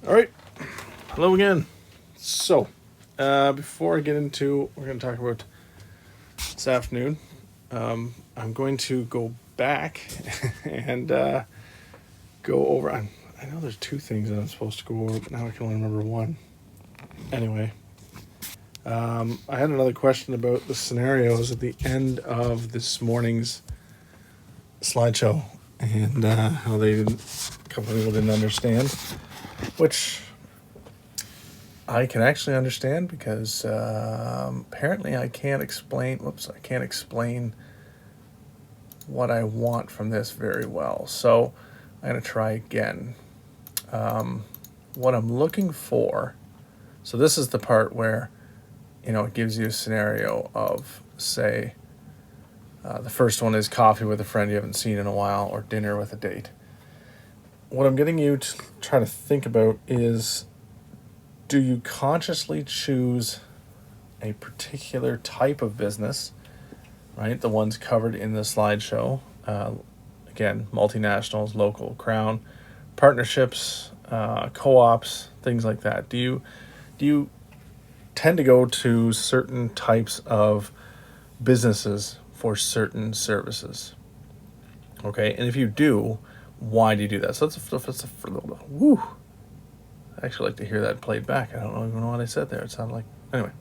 All right. Hello again. So, before I get into what we're going to talk about this afternoon, I'm going to go back and go over. I know there's two things that I'm supposed to go over, but now I can only remember one. Anyway, I had another question about the scenarios at the end of this morning's slideshow and how a couple of people didn't understand, which I can actually understand because apparently I can't explain. I can't explain what I want from this very well. So I'm going to try again. What I'm looking for. So this is the part where, it gives you a scenario of, say, the first one is coffee with a friend you haven't seen in a while or dinner with a date. What I'm getting you to try to think about is, do you consciously choose a particular type of business, right? The ones covered in the slideshow. Again, multinationals, local, crown, partnerships, co-ops, things like that. Do you tend to go to certain types of businesses for certain services? Okay, and if you do, why do you do that? So that's a woo. I actually like to hear that played back. I don't even know what I said there. It sounded like anyway.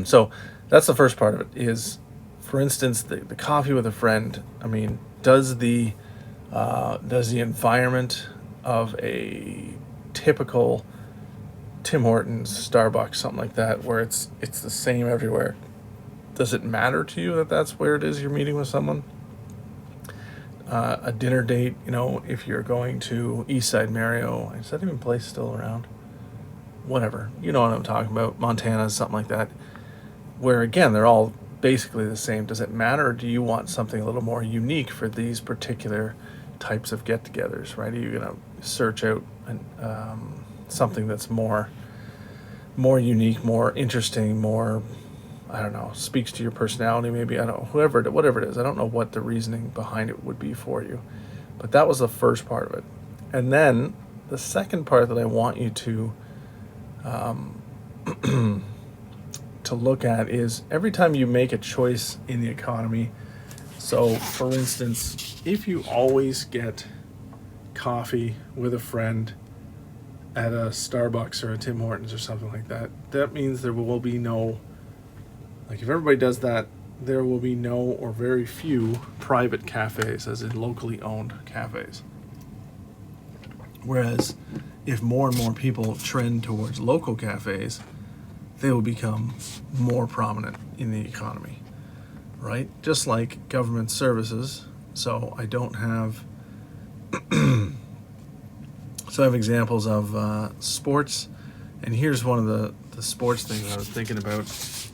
So that's the first part of it. Is, for instance, the coffee with a friend. I mean, does the environment of a typical Tim Hortons, Starbucks, something like that, where it's the same everywhere, does it matter to you that that's where it is you're meeting with someone? A dinner date, if you're going to Eastside Mario, is that even place still around? Whatever, you know what I'm talking about, Montana, something like that, where again, they're all basically the same. Does it matter, or do you want something a little more unique for these particular types of get-togethers, right? Are you going to search out something that's more unique, more interesting, more, I don't know, speaks to your personality maybe? I don't know, whatever it is. I don't know what the reasoning behind it would be for you. But that was the first part of it. And then the second part that I want you to to look at is every time you make a choice in the economy. So, for instance, if you always get coffee with a friend at a Starbucks or a Tim Hortons or something like that, that means there will be no, like if everybody does that, there will be no or very few private cafes, as in locally owned cafes. Whereas if more and more people trend towards local cafes, they will become more prominent in the economy, right? Just like government services. So I don't have, so I have examples of sports, and here's one of the sports things I was thinking about.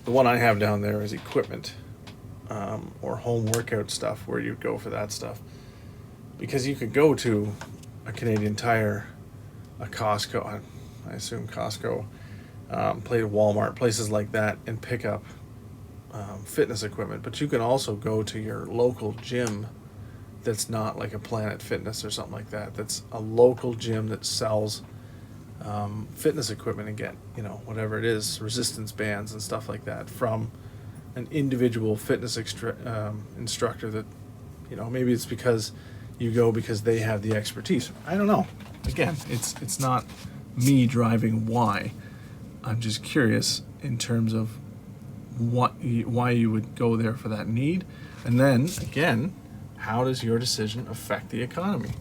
The one I have down there is equipment, or home workout stuff, where you go for that stuff. Because you could go to a Canadian Tire, a Costco, I assume Costco, play at Walmart, places like that, and pick up fitness equipment. But you can also go to your local gym that's not like a Planet Fitness or something like that. That's a local gym that sells fitness equipment and get, whatever it is, resistance bands and stuff like that from an individual fitness instructor that, maybe it's because you go because they have the expertise. I don't know. Again, it's not me driving why. I'm just curious in terms of why you would go there for that need. And then, again, how does your decision affect the economy?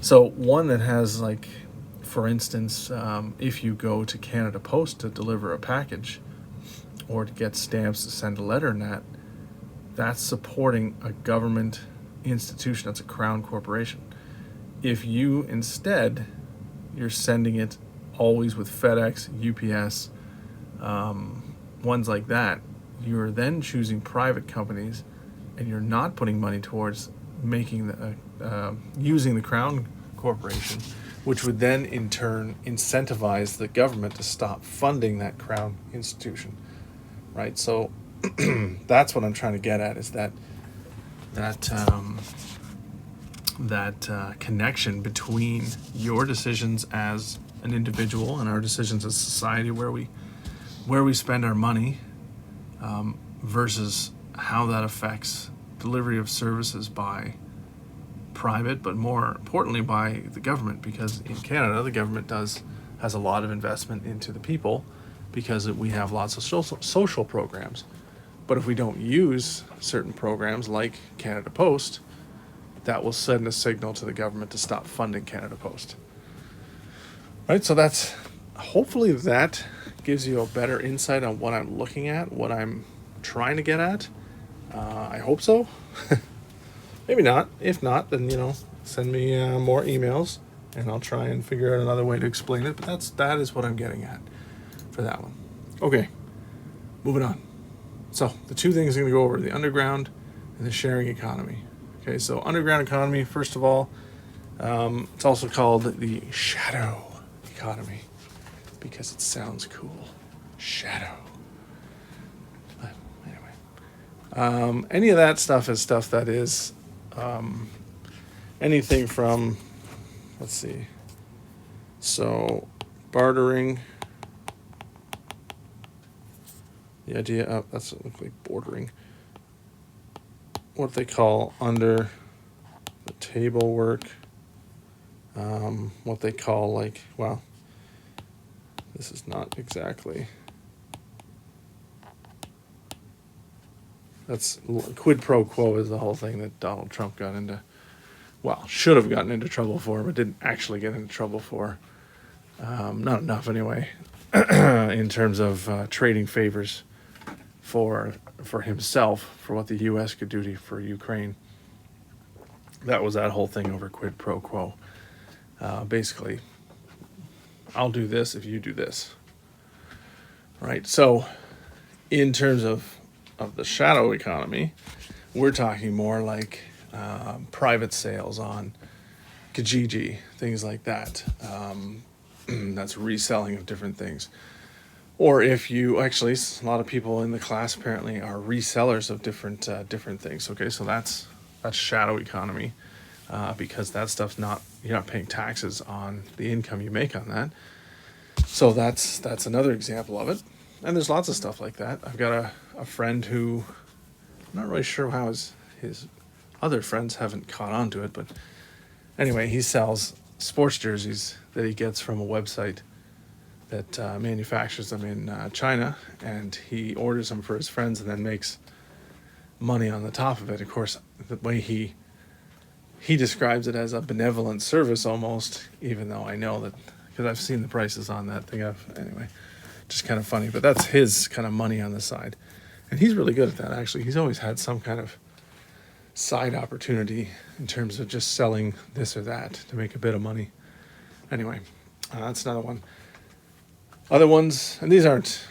So one that has, like, for instance, if you go to Canada Post to deliver a package or to get stamps to send a letter in that's supporting a government institution. That's a crown corporation. If you instead, you're sending it always with FedEx, UPS, ones like that, you're then choosing private companies, and you're not putting money towards making using the crown corporation, which would then in turn incentivize the government to stop funding that crown institution, right? So that's what I'm trying to get at, is that connection between your decisions as an individual and our decisions as society, where we spend our money, versus how that affects delivery of services by private, but more importantly by the government, because in Canada the government has a lot of investment into the people because we have lots of social programs. But if we don't use certain programs like Canada Post, that will send a signal to the government to stop funding Canada Post. Right, so hopefully that gives you a better insight on what I'm looking at, what I'm trying to get at. I hope so. Maybe not. If not, then send me more emails, and I'll try and figure out another way to explain it. But that is what I'm getting at for that one. Okay, moving on. So the two things I'm going to go over: the underground and the sharing economy. Okay, so underground economy, first of all, it's also called the shadow economy because it sounds cool. Shadow. But anyway, any of that stuff is stuff that is anything from, let's see, so bartering, the idea of, that's look like bordering, what they call under the table work, what they call this is not exactly, that's quid pro quo is the whole thing that Donald Trump got into, should have gotten into trouble for, but didn't actually get into trouble for. Not enough anyway, in terms of trading favors for himself, for what the U.S. could do for Ukraine. That was that whole thing over quid pro quo. Basically, I'll do this if you do this. Right, so in terms of the shadow economy, we're talking more like private sales on Kijiji, things like that. That's reselling of different things. Or if you actually, a lot of people in the class apparently are resellers of different things. Okay, so that's shadow economy, because that stuff's you're not paying taxes on the income you make on that. So that's another example of it. And there's lots of stuff like that. I've got a friend who, I'm not really sure how his other friends haven't caught on to it, but anyway, he sells sports jerseys that he gets from a website that manufactures them in China, and he orders them for his friends and then makes money on the top of it. Of course, the way he describes it as a benevolent service almost, even though I know that, because I've seen the prices on that thing. Anyway, just kind of funny, but that's his kind of money on the side. And he's really good at that, actually. He's always had some kind of side opportunity in terms of just selling this or that to make a bit of money. Anyway, that's another one. Other ones, and these aren't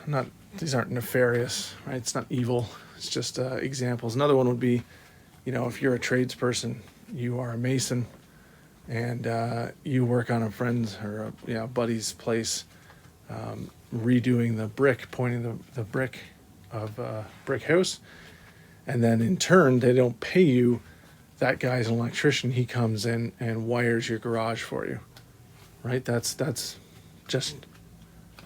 nefarious, right? It's not evil. It's just examples. Another one would be, if you're a tradesperson, you are a mason, and you work on a friend's or a buddy's place, redoing the brick, pointing the brick of a brick house, and then in turn they don't pay you. That guy's an electrician. He comes in and wires your garage for you, right? That's just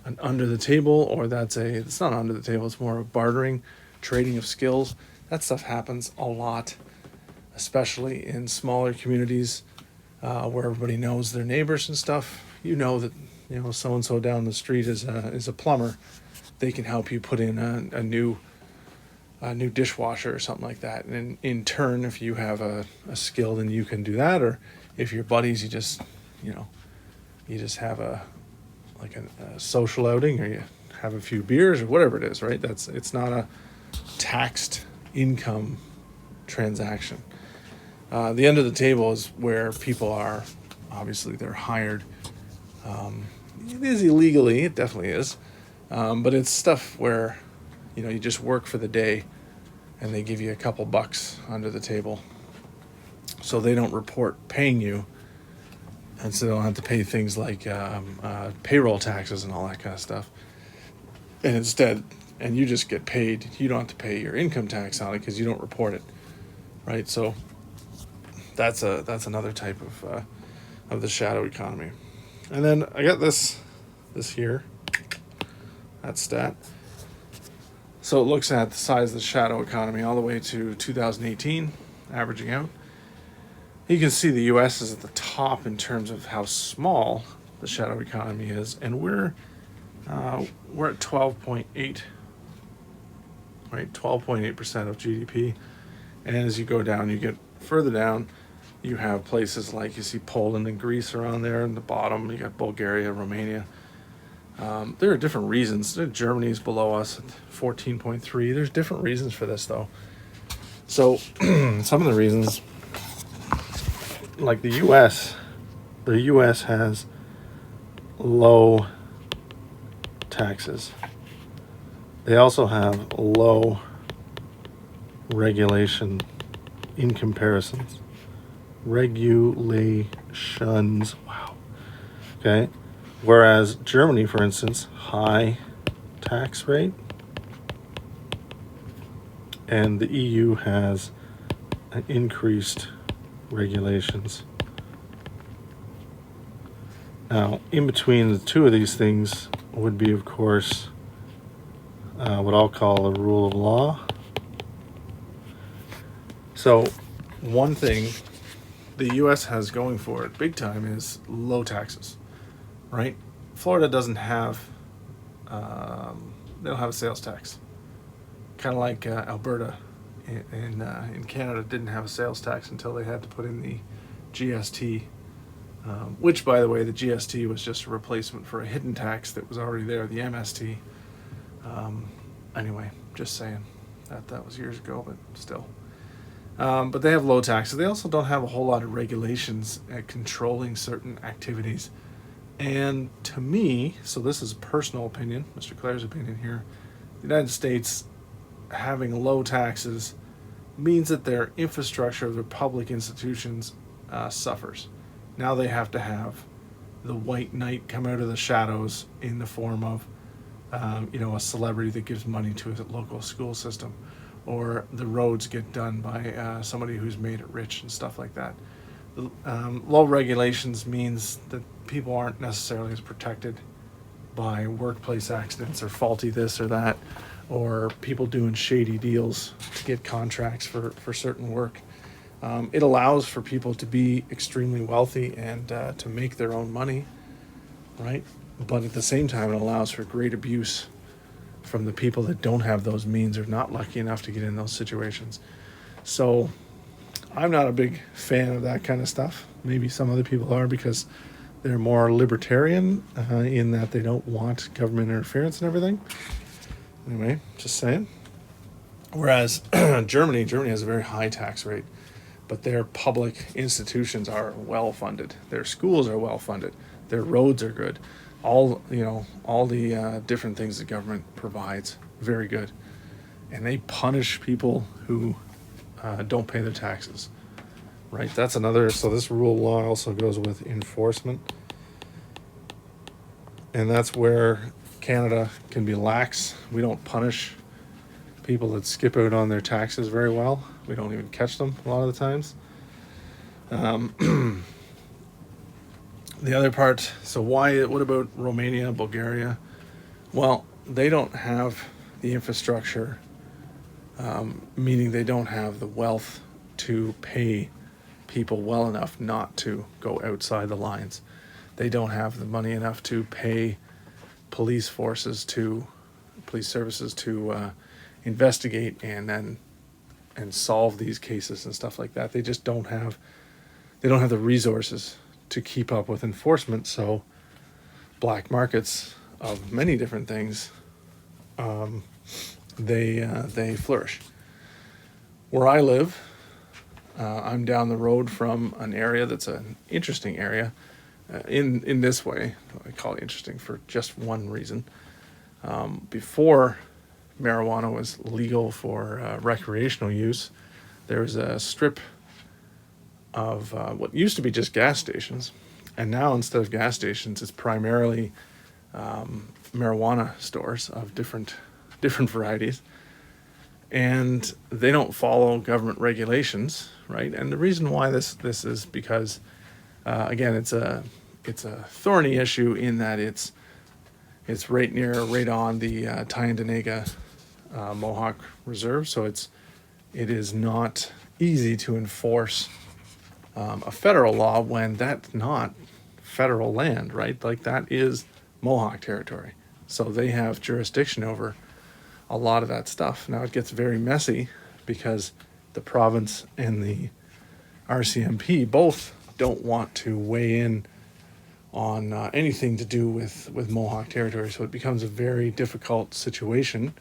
an under the table, or it's not under the table. It's more of bartering, trading of skills. That stuff happens a lot, especially in smaller communities where everybody knows their neighbors and stuff. That so and so down the street is a plumber. They can help you put in a new dishwasher or something like that. And in turn, if you have a skill, then you can do that. Or if you're buddies, you just have a social outing, or you have a few beers or whatever it is, right? It's not a taxed income transaction. The end of the table is where people are, obviously they're hired. It is illegally, it definitely is. But it's stuff where, you just work for the day and they give you a couple bucks under the table. So they don't report paying you, and so they don't have to pay things like payroll taxes and all that kind of stuff. And instead, and you just get paid, you don't have to pay your income tax on it because you don't report it, right? So that's another type of the shadow economy. And then I got this here, that stat. So it looks at the size of the shadow economy all the way to 2018, averaging out. You can see the U.S. is at the top in terms of how small the shadow economy is, and we're at 12.8, right? 12.8% of GDP. And as you go down, you get further down, you have places like, you see Poland and Greece around there in the bottom. You got Bulgaria, Romania. There are different reasons. Germany's below us at 14.3. There's different reasons for this, though. So some of the reasons, like the U.S. has low taxes. They also have low regulation in comparisons. Regulations. Wow. Okay. Whereas Germany, for instance, high tax rate. And the EU has increased regulations. Now, in between the two of these things would be, of course, what I'll call a rule of law. So, one thing the U.S. has going for it big time is low taxes, right? Florida doesn't have, they don't have a sales tax. Kind of like Alberta in Canada didn't have a sales tax until they had to put in the GST, which, by the way, the GST was just a replacement for a hidden tax that was already there, the MST. Anyway, just saying that was years ago, but still. But they have low taxes. They also don't have a whole lot of regulations at controlling certain activities. And to me, so this is a personal opinion, Mr. Clare's opinion here, the United States having low taxes means that their infrastructure of their public institutions suffers. Now they have to have the white knight come out of the shadows in the form of a celebrity that gives money to a local school system, or the roads get done by somebody who's made it rich and stuff like that. Low regulations means that people aren't necessarily as protected by workplace accidents or faulty this or that, or people doing shady deals to get contracts for certain work. It allows for people to be extremely wealthy and to make their own money, right? But at the same time, it allows for great abuse from the people that don't have those means or not lucky enough to get in those situations. So I'm not a big fan of that kind of stuff. Maybe some other people are because they're more libertarian in that they don't want government interference and everything. Anyway, just saying. Whereas Germany has a very high tax rate, but their public institutions are well funded. Their schools are well funded. Their roads are good. All the different things the government provides, very good. And they punish people who don't pay their taxes, right? That's another. So this rule of law also goes with enforcement, and that's where Canada can be lax. We don't punish people that skip out on their taxes very well. We don't even catch them a lot of the times. The other part, so what about Romania, Bulgaria? Well, they don't have the infrastructure, meaning they don't have the wealth to pay people well enough not to go outside the lines. They don't have the money enough to pay police services to investigate and solve these cases and stuff like that. They just don't have the resources to keep up with enforcement. So black markets of many different things, they flourish. Where I live, I'm down the road from an area that's an interesting area. In this way, I call it interesting for just one reason. Before marijuana was legal for recreational use, there was a strip of what used to be just gas stations, and now instead of gas stations, it's primarily marijuana stores of different varieties. and they don't follow government regulations, right? And the reason why this is because, again, it's a thorny issue in that it's right on the Tyendinaga Mohawk Reserve, so it is not easy to enforce a federal law when that's not federal land, right? Like, that is Mohawk territory, so they have jurisdiction over a lot of that stuff. Now it gets very messy because the province and the RCMP both don't want to weigh in on anything to do with Mohawk territory, so it becomes a very difficult situation.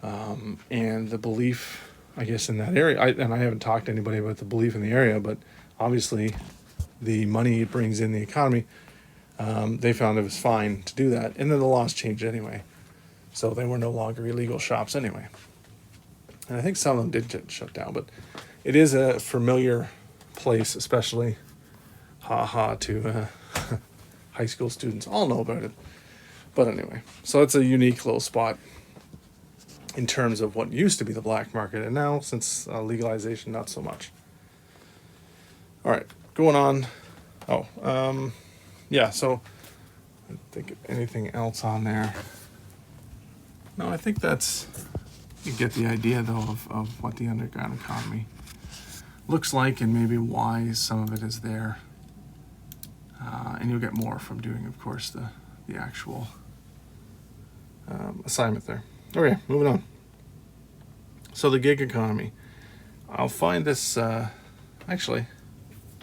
And the belief, I guess, in that area, and I haven't talked to anybody about the belief in the area, but obviously the money it brings in the economy, they found it was fine to do that, and then the laws changed anyway. So they were no longer illegal shops anyway. And I think some of them did get shut down, but it is a familiar place, especially to high school students. All know about it. But anyway, so it's a unique little spot in terms of what used to be the black market, and now, since legalization, not so much. All right, going on. Yeah, so I think anything else on there. No, I think you get the idea, though, of what the underground economy looks like and maybe why some of it is there. And you'll get more from doing, of course, the actual assignment there. Okay, moving on. So the gig economy. I'll find this, actually,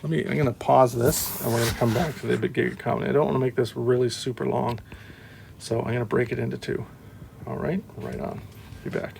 I'm going to pause this and we're going to come back to the gig economy. I don't want to make this really super long, so I'm going to break it into two. All right, right on. Be back.